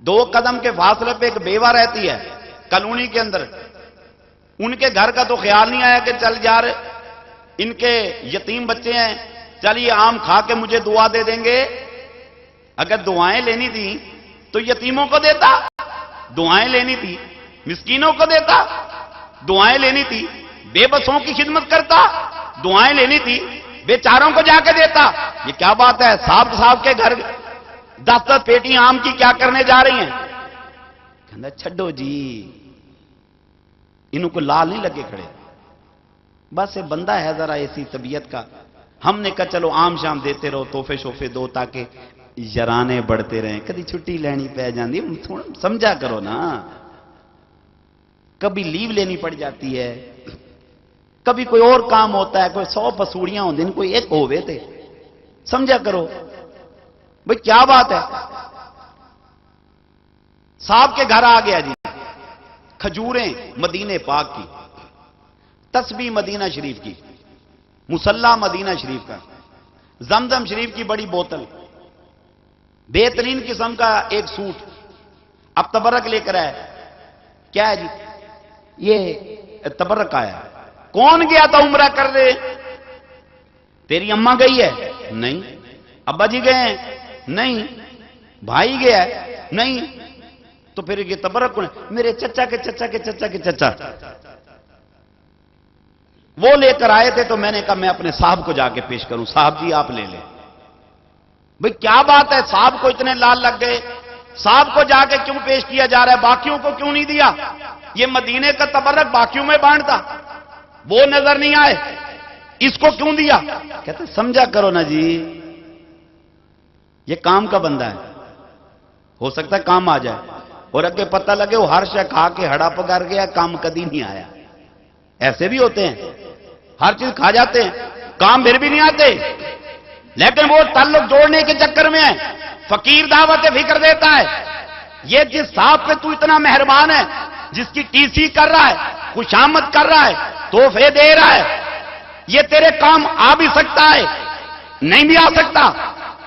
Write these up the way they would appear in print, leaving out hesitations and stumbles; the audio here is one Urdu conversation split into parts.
2 قدم کے فاصلے پہ ایک بیوہ رہتی ہے کالونی کے اندر. ان کے گھر کا تو خیال نہیں آیا کہ چل یار ان کے یتیم بچے ہیں، چل یہ آم کھا کے مجھے دعا دے دیں گے. اگر دعائیں لینی تھی تو یتیموں کو دیتا، دعائیں لینی تھی مسکینوں کو دیتا، دعائیں لینی تھی بے بسوں کی خدمت کرتا، دعائیں لینی تھی بیچاروں کو جا کے دیتا. یہ کیا بات ہے؟ صاحب کے گھر 10 پیٹی آم کی کیا کرنے جا رہی ہیں؟ کہنا چھڈو جی، انہوں کو لال نہیں لگے کھڑے، بس یہ بندہ ہے ذرا ایسی طبیعت کا. ہم نے کہا چلو آم شام دیتے رہو، تحفے شوفے دو تاکہ یارانے بڑھتے رہیں. کبھی چھٹی لینی پہ جاندی، سمجھا کرو نا. کبھی لیو لینی پڑ جاتی ہے، کبھی کوئی اور کام ہوتا ہے، کوئی 100 پسوڑیاں ہوں دن کوئی ایک ہوئے تھے. سمجھا کرو بھئی کیا بات ہے. صاحب کے گھر آ گیا جی، کھجوریں مدینے پاک کی، تسبیح مدینہ شریف کی، مصلی مدینہ شریف کا، زمزم شریف کی بڑی بوتل، بہترین قسم کا ایک سوٹ. اب تبرک لے کر آئے. کیا ہے جی؟ یہ تبرک آیا. کون گیا تھا عمرہ کر دے؟ تیری اماں گئی ہے؟ نہیں. ابا جی گئے ہیں؟ نہیں. بھائی گیا ہے؟ نہیں. تو پھر یہ تبرک کون ہے؟ میرے چچا کے چچا کے چچا کے چچا وہ لے کر آئے تھے. تو میں نے کہا میں اپنے صاحب کو جا کے پیش کروں. صاحب جی آپ لے لیں. بھئی کیا بات ہے؟ صاحب کو اتنے لال لگ گئے. صاحب کو جا کے کیوں پیش کیا جا رہا ہے؟ باقیوں کو کیوں نہیں دیا؟ یہ مدینے کا تبرک باقیوں میں بانٹتا، وہ نظر نہیں آئے، اس کو کیوں دیا؟ کہتے سمجھا کرو نا جی، یہ کام کا بندہ ہے، ہو سکتا ہے کام آ جائے. اور اگے پتہ لگے وہ ہر شے کھا کے ہڑا پکار گیا، کام کدی نہیں آیا. ایسے بھی ہوتے ہیں، ہر چیز کھا جاتے ہیں، کام پھر بھی نہیں آتے. لیکن وہ تعلق جوڑنے کے چکر میں ہے. فقیر دعوت فکر دیتا ہے. یہ جس صاحب پہ تو اتنا مہربان ہے، جس کی ٹی سی کر رہا ہے، خوشامد کر رہا ہے، تحفے دے رہا ہے، یہ تیرے کام آ بھی سکتا ہے، نہیں بھی آ سکتا.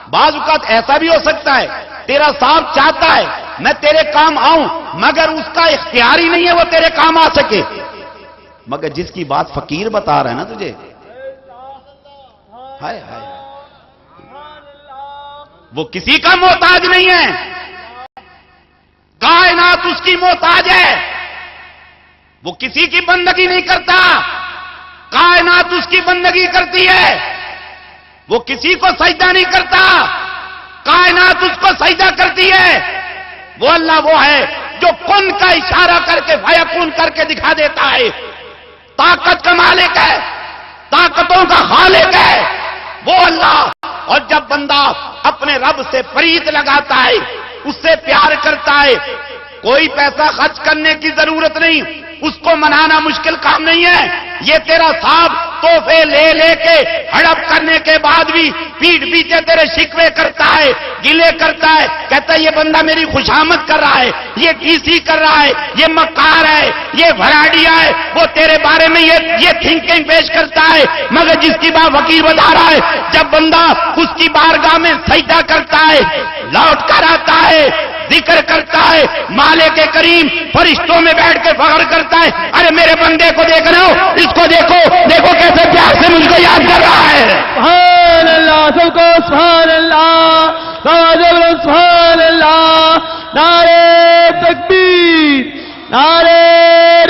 بعض اوقات ایسا بھی ہو سکتا ہے تیرا صاحب چاہتا ہے میں تیرے کام آؤں، مگر اس کا اختیار ہی نہیں ہے وہ تیرے کام آ سکے. مگر جس کی بات فقیر بتا رہا ہے نا تجھے، ہائے ہائے، وہ کسی کا محتاج نہیں ہے، کائنات اس کی محتاج ہے. وہ کسی کی بندگی نہیں کرتا، کائنات اس کی بندگی کرتی ہے. وہ کسی کو سجدہ نہیں کرتا، کائنات اس کو سجدہ کرتی ہے. وہ اللہ وہ ہے جو کن کا اشارہ کر کے فیکون کر کے دکھا دیتا ہے. طاقت کا مالک ہے، طاقتوں کا خالق ہے وہ اللہ. اور جب بندہ اپنے رب سے فرید لگاتا ہے، اس سے پیار کرتا ہے، کوئی پیسہ خرچ کرنے کی ضرورت نہیں، اس کو منانا مشکل کام نہیں ہے. یہ تیرا صاحب تحفے لے لے کے ہڑپ کرنے کے بعد بھی پیٹھ پیچھے تیرے شکوے کرتا ہے، گلے کرتا ہے، کہتا ہے یہ بندہ میری خوشامد کر رہا ہے، یہ ٹی سی کر رہا ہے، یہ مکار ہے، یہ بھراڑیا ہے. وہ تیرے بارے میں یہ تھنکنگ پیش کرتا ہے. مگر جس کی بات فقیر بتا رہا ہے، جب بندہ اس کی بارگاہ میں سجدہ کرتا ہے، لوٹ کر آتا ہے، ذکر کرتا ہے، مالک کریم فرشتوں میں بیٹھ کے فخر کرتا ہے، ارے میرے بندے کو دیکھ رہے ہو، اس کو دیکھو، دیکھو کیسے پیار سے مجھ کو یاد کر رہا ہے. سبحان اللہ، سب کو سبحان اللہ، سبحان اللہ. نعرے تکبیر، نعرے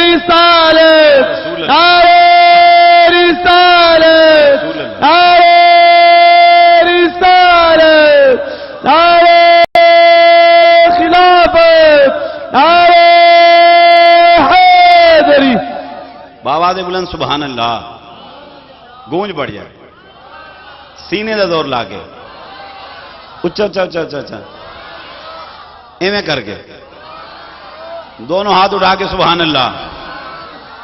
رسالت، نعرے رسالت، نعرے رسالت، نعرے خلافت، نعرے حیدری. بابا دے بلند سبحان اللہ گونج بڑھ جائے، سینے دا زور لا کے اچھا اچھا اچھا اچھا اچھا ایویں کر کے دونوں ہاتھ اٹھا کے سبحان اللہ.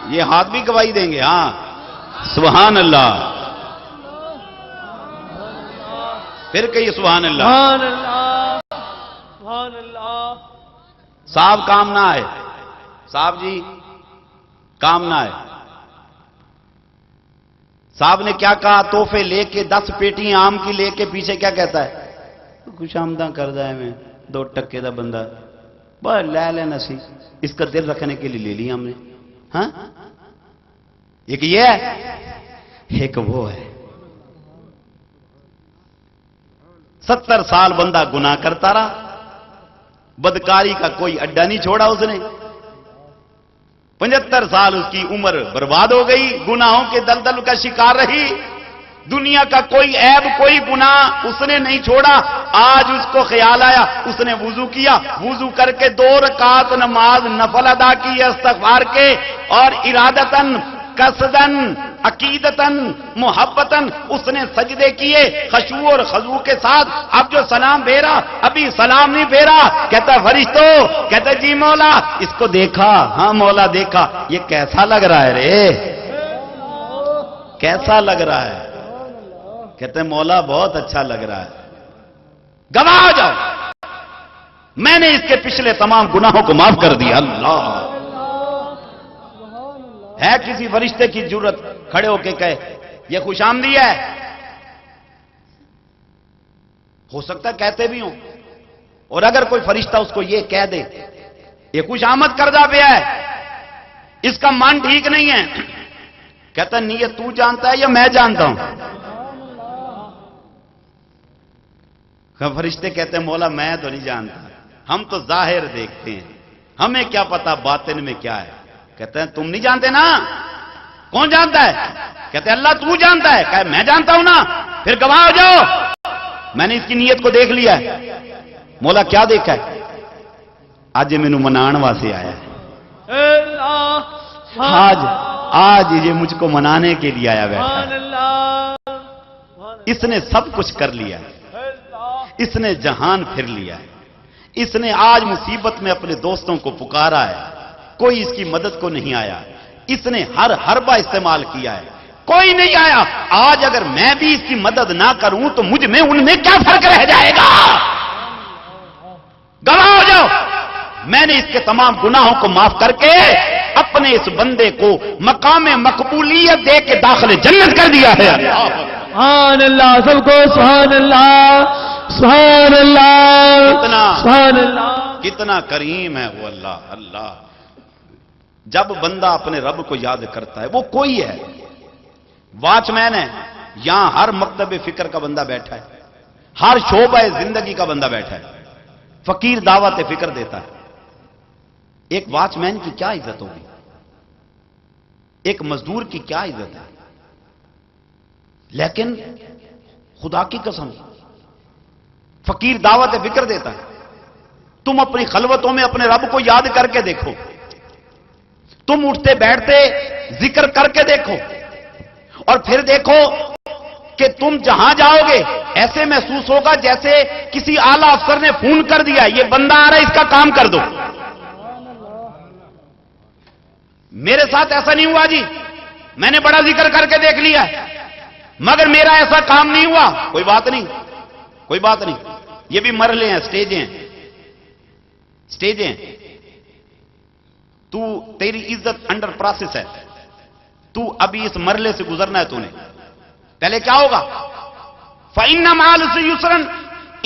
یہ ہاتھ بھی گواہی دیں گے. ہاں سبحان اللہ. پھر کہیے سبحان اللہ. سبحان اللہ، سبحان اللہ. صاحب کام نہ آئے، صاحب جی کام نہ آئے. صاحب نے کیا کہا؟ تحفے لے کے 10 پیٹی آم کی لے کے پیچھے کیا کہتا ہے؟ خوش آمداں کر دا ہے میں 2 ٹکے دا بندہ. بس لے لینا سی، اس کا دل رکھنے کے لیے لے لیا ہم نے. ہاں ایک یہ ہے، ایک وہ ہے. 70 سال بندہ گناہ کرتا رہا، بدکاری کا کوئی اڈا نہیں چھوڑا اس نے. 75 سال اس کی عمر برباد ہو گئی، گناہوں کے دلدل کا شکار رہی. دنیا کا کوئی عیب، کوئی گناہ اس نے نہیں چھوڑا. آج اس کو خیال آیا، اس نے وضو کیا، وضو کر کے 2 رکعت نماز نفل ادا کی استغفار کے، اور ارادتن، قصدن، عقیدتن، محبتن اس نے سجدے کیے خشوع اور خضوع کے ساتھ. اب جو سلام پھیرا، ابھی سلام نہیں پھیرا، کہتا فرشتو، کہتا جی مولا اس کو دیکھا. ہاں مولا دیکھا. یہ کیسا لگ رہا ہے رے، کیسا لگ رہا ہے؟ کہتے ہیں مولا بہت اچھا لگ رہا ہے. گواہ ہو جاؤ، میں نے اس کے پچھلے تمام گناہوں کو معاف کر دیا. اللہ ہے کسی فرشتے کی جرت کھڑے ہو کے کہے یہ خوش آمدی ہے؟ ہو سکتا ہے کہتے بھی ہوں. اور اگر کوئی فرشتہ اس کو یہ کہہ دے یہ خوش آمد کردہ پہ ہے، اس کا من ٹھیک نہیں ہے، کہتا ہے نیت تو جانتا ہے یا میں جانتا ہوں؟ فرشتے کہتے ہیں مولا میں تو نہیں جانتا، ہم تو ظاہر دیکھتے ہیں، ہمیں کیا پتا باطن میں کیا ہے. کہتے ہیں تم نہیں جانتے نا؟ کون جانتا ہے؟ کہتے ہیں اللہ تو جانتا ہے. کہے میں جانتا ہوں نا. پھر گواہ ہو جاؤ، میں نے اس کی نیت کو دیکھ لیا ہے. مولا کیا دیکھا ہے؟ آج یہ مینوں منان واسطے آیا ہے. آج یہ مجھ کو منانے کے لیے آیا بیٹھا ہے. اس نے سب کچھ کر لیا ہے، اس نے جہان پھر لیا ہے. اس نے آج مصیبت میں اپنے دوستوں کو پکارا ہے، کوئی اس کی مدد کو نہیں آیا. اس نے ہر حربہ استعمال کیا ہے، کوئی نہیں آیا. آج اگر میں بھی اس کی مدد نہ کروں تو مجھ میں ان میں کیا فرق رہ جائے گا؟ گواہ ہو جاؤ، میں نے اس کے تمام گناہوں کو معاف کر کے اپنے اس بندے کو مقام مقبولیت دے کے داخل جنت کر دیا ہے. سبحان اللہ، سب کو سبحان اللہ، سبحان اللہ، سبحان اللہ. کتنا کریم ہے وہ اللہ. اللہ جب بندہ اپنے رب کو یاد کرتا ہے، وہ کوئی ہے، واچ مین ہے، یہاں ہر مکتب فکر کا بندہ بیٹھا ہے، ہر شعبہ زندگی کا بندہ بیٹھا ہے، فقیر دعوت فکر دیتا ہے. ایک واچ مین کی کیا عزت ہوگی؟ ایک مزدور کی کیا عزت ہے؟ لیکن خدا کی قسم فقیر دعوت فکر دیتا ہے. تم اپنی خلوتوں میں اپنے رب کو یاد کر کے دیکھو، تم اٹھتے بیٹھتے ذکر کر کے دیکھو، اور پھر دیکھو کہ تم جہاں جاؤ گے ایسے محسوس ہوگا جیسے کسی اعلی افسر نے فون کر دیا یہ بندہ آ رہا ہے، اس کا کام کر دو. میرے ساتھ ایسا نہیں ہوا جی، میں نے بڑا ذکر کر کے دیکھ لیا مگر میرا ایسا کام نہیں ہوا. کوئی بات نہیں، کوئی بات نہیں، یہ بھی مرحلے ہیں، سٹیجیں ہیں، سٹیجیں ہیں. تو تیری عزت انڈر پروسیس ہے، تو ابھی اس مرحلے سے گزرنا ہے. تو نے پہلے کیا ہوگا؟ فَإِنَّ مَعَ الْعُسْرِ يُسْرًا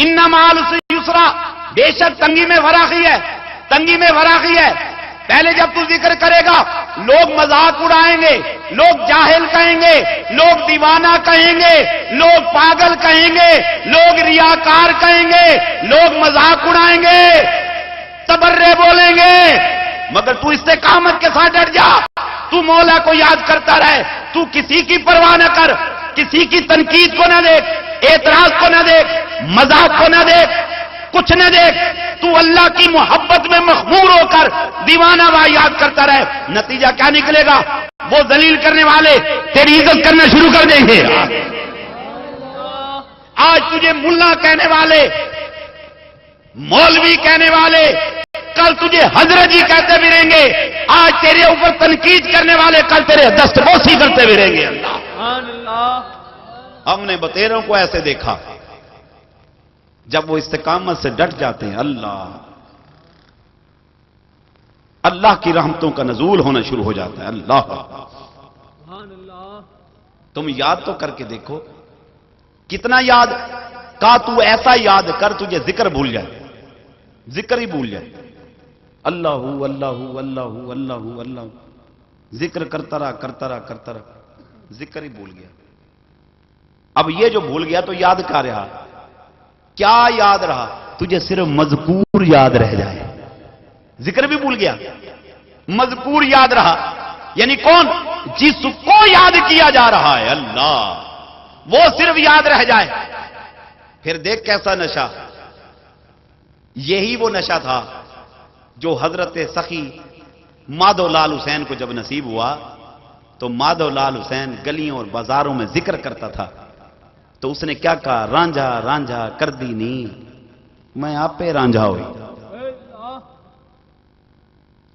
إِنَّ مَعَ الْعُسْرِ يُسْرًا. بے شک تنگی میں فراخی ہے، تنگی میں فراخی ہے. پہلے جب تو ذکر کرے گا لوگ مذاق اڑائیں گے، لوگ جاہل کہیں گے، لوگ دیوانہ کہیں گے، لوگ پاگل کہیں گے، لوگ ریاکار کہیں گے، لوگ مذاق اڑائیں گے، تبرے بولیں گے. مگر تو استقامت کے ساتھ ڈٹ جا، تو مولا کو یاد کرتا رہے، تو کسی کی پرواہ نہ کر، کسی کی تنقید کو نہ دیکھ، اعتراض کو نہ دیکھ، مذاق کو نہ دیکھ، کچھ نہ دیکھ. تو اللہ کی محبت میں مخمور ہو کر دیوانہ وہاں یاد کرتا رہے. نتیجہ کیا نکلے گا؟ وہ ذلیل کرنے والے تیری عزت کرنا شروع کر دیں گے. آج تجھے ملا کہنے والے، مولوی کہنے والے، کل تجھے حضرت جی کہتے بھی رہیں گے. آج تیرے اوپر تنقید کرنے والے کل تیرے دستبوسی کرتے بھی رہیں گے. اللہ، ہم نے بطیروں کو ایسے دیکھا جب وہ استقامت سے ڈٹ جاتے ہیں، اللہ کی رحمتوں کا نزول ہونا شروع ہو جاتا ہے. اللہ تم یاد تو کر کے دیکھو، کتنا یاد کا تو ایسا یاد کر تجھے ذکر بھول جائے، ذکر ہی بھول جائے. اللہ اللہ اللہ اللہ اللہ، ذکر کرتا رہا، ذکر ہی بھول گیا۔ اب یہ جو بھول گیا تو یاد کیا رہا؟ کیا یاد رہا؟ تجھے صرف مذکور یاد رہ جائے، ذکر بھی بھول گیا، مذکور یاد رہا، یعنی کون؟ جس کو یاد کیا جا رہا ہے اللہ، وہ صرف یاد رہ جائے۔ پھر دیکھ کیسا نشہ، یہی وہ نشہ تھا جو حضرت سخی مادھو لال حسین کو جب نصیب ہوا تو مادھو لال حسین گلیوں اور بازاروں میں ذکر کرتا تھا، تو اس نے کیا کہا؟ رانجھا رانجھا کر دی نی میں آپ پہ رانجھا ہوئی،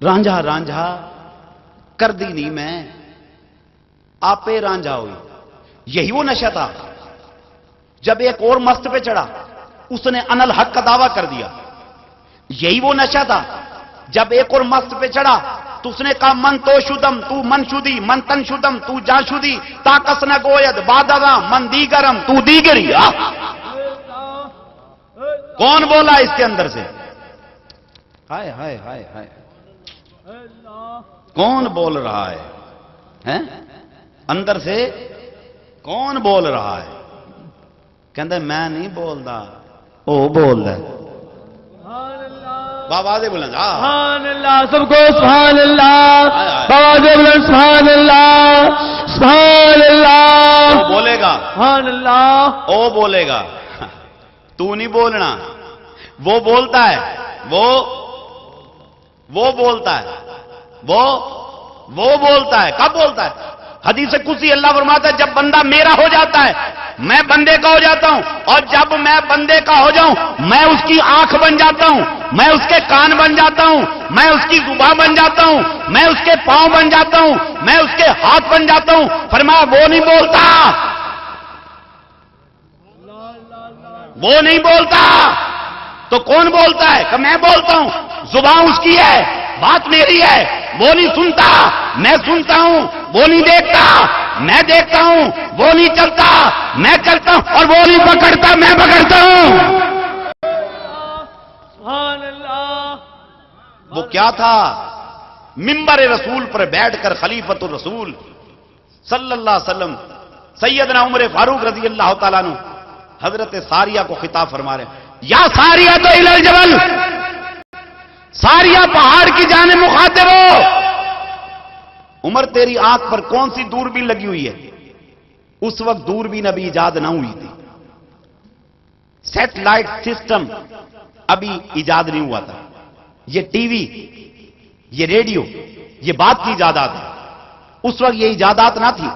رانجھا رانجھا کر دی نی میں آپ پہ رانجھا ہوئی۔ یہی وہ نشہ تھا جب ایک اور مست پہ چڑھا اس نے ان الحق کا دعویٰ کر دیا۔ یہی وہ نشہ تھا جب ایک اور مست پہ چڑھا تو اس نے کہا من تو شدم تو من شدی من تن شدم تو جا شدی تاکس نہ گوید بادغا من دیگرم تو دیگری۔ کون بولا اس کے اندر سے؟ ہائے ہائے ہائے ہائے، کون بول رہا ہے اندر سے؟ کون بول رہا ہے؟ کہندے میں نہیں بولدا، او بول رہا ہے۔ بابا دے بلند سبحان اللہ، سب کو سبحان اللہ، بابا دے بلند سبحان اللہ، سبحان اللہ۔ وہ بولے گا سبحان اللہ، او بولے گا، تو نہیں بولنا، وہ بولتا ہے، وہ بولتا ہے، وہ بولتا ہے۔ کب بولتا ہے؟ حدیث قدسی اللہ فرماتا ہے جب بندہ میرا ہو جاتا ہے میں بندے کا ہو جاتا ہوں، اور جب میں بندے کا ہو جاؤں میں اس کی آنکھ بن جاتا ہوں، میں اس کے کان بن جاتا ہوں، میں اس کی زبان بن جاتا ہوں، میں اس کے پاؤں بن جاتا ہوں، میں اس کے ہاتھ بن جاتا ہوں۔ فرمایا وہ نہیں بولتا، وہ نہیں بولتا، تو کون بولتا ہے؟ کہ میں بولتا ہوں، زبان اس کی ہے، بات میری ہے، وہ نہیں سنتا میں سنتا ہوں، وہ نہیں دیکھتا میں دیکھتا ہوں، وہ نہیں چلتا میں چلتا ہوں، اور وہ نہیں پکڑتا میں پکڑتا ہوں۔ سبحان اللہ۔ وہ کیا تھا؟ منبر رسول پر بیٹھ کر خلیفۃ الرسول صلی اللہ علیہ وسلم سیدنا عمر فاروق رضی اللہ تعالیٰ عنہ حضرت ساریہ کو خطاب فرما رہے ہیں، یا ساریہ تو الی الجبل، ساریہ پہاڑ کی جانب مخاطب ہو۔ عمر تیری آنکھ پر کون سی دوربین لگی ہوئی ہے؟ اس وقت دوربین ابھی ایجاد نہ ہوئی تھی، سیٹلائٹ سسٹم ابھی ایجاد نہیں ہوا تھا، یہ ٹی وی، یہ ریڈیو، یہ بات کی ایجادات ہے، اس وقت یہ ایجادات نہ تھی۔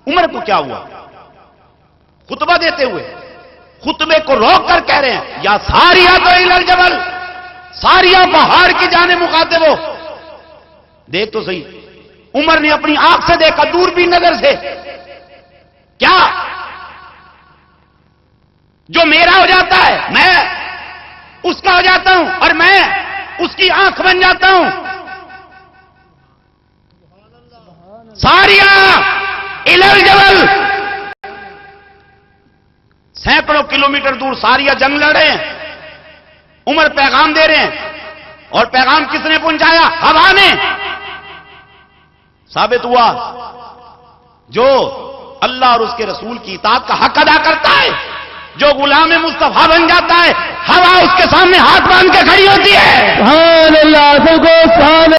عمر کو کیا ہوا؟ خطبہ دیتے ہوئے خطبے کو روک کر کہہ رہے ہیں یا ساریہ تو الی الجبل، ساریہ پہاڑ کی جانب مخاطب ہو۔ دیکھ تو صحیح، عمر نے اپنی آنکھ سے دیکھا، دوربین نظر سے، کیا؟ جو میرا ہو جاتا ہے میں اس کا ہو جاتا ہوں، اور میں اس کی آنکھ بن جاتا ہوں۔ ساریہ الی الجبل، سینکڑوں کلومیٹر دور ساریہ جنگ لڑ رہے ہیں، عمر پیغام دے رہے ہیں، اور پیغام کس نے پہنچایا؟ ہوا نے۔ ثابت ہوا جو اللہ اور اس کے رسول کی اطاعت کا حق ادا کرتا ہے، جو غلام مصطفیٰ بن جاتا ہے، ہوا اس کے سامنے ہاتھ باندھ کے کھڑی ہوتی ہے۔